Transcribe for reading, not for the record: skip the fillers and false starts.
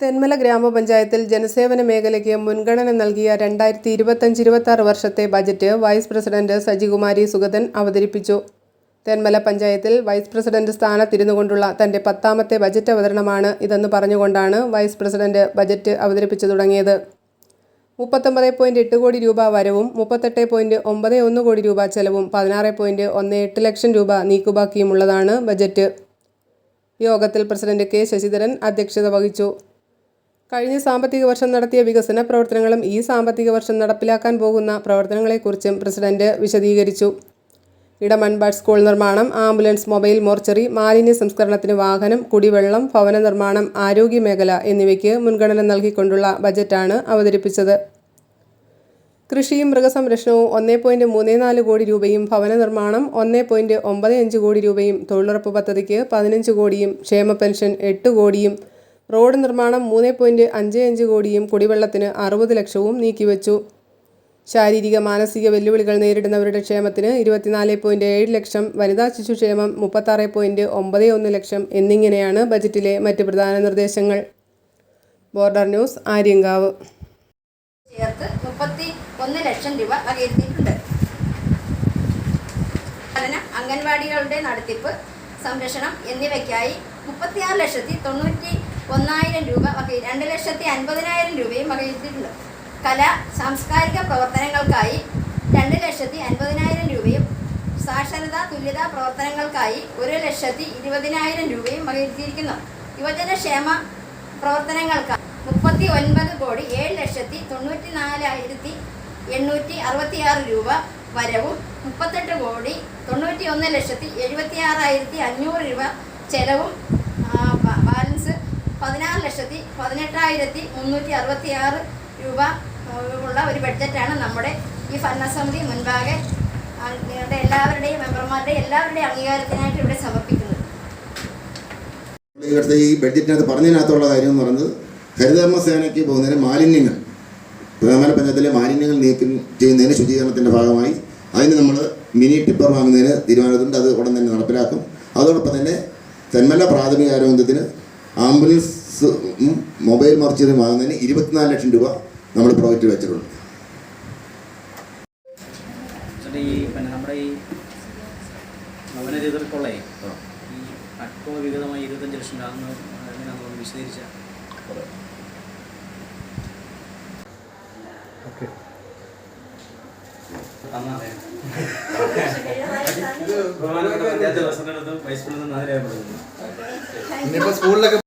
തെന്മല ഗ്രാമപഞ്ചായത്തിൽ ജനസേവന മേഖലയ്ക്ക് മുൻഗണന നൽകിയ 2025-26 വർഷത്തെ budget vice president Sajikumari Sugathan അവതരിപ്പിച്ചു. തെന്മല പഞ്ചായത്തിൽ വൈസ് പ്രസിഡന്റ് സ്ഥാനത്തിരുന്നുകൊണ്ടുള്ള തന്റെ 10ാമത്തെ ബജറ്റ് അവതരണമാണ് ഇതെന്ന് പറഞ്ഞുകൊണ്ടാണ് വൈസ് പ്രസിഡന്റ് ബജറ്റ് അവതരിപ്പിച്ചു തുടങ്ങിയത്. 39.8 കോടി രൂപ വരവും 38.91 കോടി രൂപ ചെലവും 16.18 ലക്ഷം രൂപ നീക്കുബാക്കിയുമുള്ളതാണ് ബജറ്റ്. യോഗത്തിൽ പ്രസിഡന്റ് കെ ശശിധരൻ അധ്യക്ഷത വഹിച്ചു. കഴിഞ്ഞ സാമ്പത്തിക വർഷം നടത്തിയ വികസന പ്രവർത്തനങ്ങളും ഈ സാമ്പത്തിക വർഷം നടപ്പിലാക്കാൻ പോകുന്ന പ്രവർത്തനങ്ങളെക്കുറിച്ചും പ്രസിഡന്റ് വിശദീകരിച്ചു. ഇടമൺബാഡ് സ്കൂൾ നിർമ്മാണം, ആംബുലൻസ്, മൊബൈൽ മോർച്ചറി, മാലിന്യ സംസ്കരണത്തിന് വാഹനം, കുടിവെള്ളം, ഭവന നിർമ്മാണം, ആരോഗ്യമേഖല എന്നിവയ്ക്ക് മുൻഗണന നൽകിക്കൊണ്ടുള്ള ബജറ്റാണ് അവതരിപ്പിച്ചത്. കൃഷിയും മൃഗസംരക്ഷണവും 1.34 കോടി രൂപയും, ഭവന നിർമ്മാണം 1.95 കോടി രൂപയും, തൊഴിലുറപ്പ് പദ്ധതിക്ക് 15 കോടിയും, ക്ഷേമ പെൻഷൻ 8 കോടിയും, റോഡ് നിർമ്മാണം 3.55 കോടിയും, കുടിവെള്ളത്തിന് 60 ലക്ഷവും നീക്കിവച്ചു. ശാരീരിക മാനസിക വെല്ലുവിളികൾ നേരിടുന്നവരുടെ ക്ഷേമത്തിന് 24.7 ലക്ഷം, വനിതാ ശിശുക്ഷേമം 36.91 ലക്ഷം എന്നിങ്ങനെയാണ് ബജറ്റിലെ മറ്റ് പ്രധാന നിർദ്ദേശങ്ങൾ. Border news, Aryankavu. ചേർത്ത് 31 ലക്ഷം രൂപ വകയിരുത്തിയിട്ടുണ്ട്. അംഗൻവാടികളുടെ നടത്തിപ്പ്, സംരക്ഷണം എന്നിവയ്ക്കായി 36,91,000 രൂപ 2,50,000 രൂപയും വകയിരുത്തിയിട്ടുണ്ട്. കലാ സാംസ്കാരിക പ്രവർത്തനങ്ങൾക്കായി 2,50,000 രൂപയും, സാക്ഷരതാ തുല്യതാ പ്രവർത്തനങ്ങൾക്കായി 1,20,000 രൂപയും വകയിരുത്തിയിരിക്കുന്നു. യുവജനക്ഷേമ പ്രവർത്തനങ്ങൾക്കായി 39,94,866 രൂപ വരവും 38,91,76,500 രൂപ ചെലവും, ബാലൻസ് 16,18,366 രൂപ ഉള്ള ഒരു ബഡ്ജറ്റാണ് നമ്മുടെ ഈ ഭരണസമിതി മുൻപാകെ എല്ലാവരുടെയും മെമ്പർമാരുടെയും എല്ലാവരുടെയും അംഗീകാരത്തിനായിട്ട് ഇവിടെ സമർപ്പിക്കുന്നത്. ഇവിടുത്തെ ഈ ബഡ്ജറ്റിനകത്ത് പറഞ്ഞതിനകത്തുള്ള കാര്യം എന്ന് പറയുന്നത്, ഹരിതകർമ്മ സേനയ്ക്ക് പോകുന്നതിന് മാലിന്യങ്ങൾ, തെന്മല പഞ്ചായത്തിലെ മാലിന്യങ്ങൾ നീക്കം ചെയ്യുന്നതിന് ശുചീകരണത്തിൻ്റെ ഭാഗമായി അതിന് നമ്മൾ മിനി ടിപ്പർ വാങ്ങുന്നതിന് തീരുമാനമുണ്ട്. അത് ഉടൻ തന്നെ നടപ്പിലാക്കും. അതോടൊപ്പം തന്നെ തെന്മല പ്രാഥമിക ആരോഗ്യത്തിന് ആംബുലൻസ്, മൊബൈൽ മോർച്ചറിയും വാങ്ങുന്നതിന് 24 ലക്ഷം രൂപ നമ്മൾ പ്രോജക്റ്റ് വെച്ചിട്ടുണ്ട്. നമ്മുടെ ഈ ഭവന രഹിതർക്കുള്ള ഈ വിഹിതമായി 25 ലക്ഷം രൂപ നമ്മൾ വിശദീകരിച്ച ബഹുമാനപ്പെട്ട പഞ്ചായത്ത് പ്രസിഡന്റ് വൈസ് പ്രസിഡന്റ്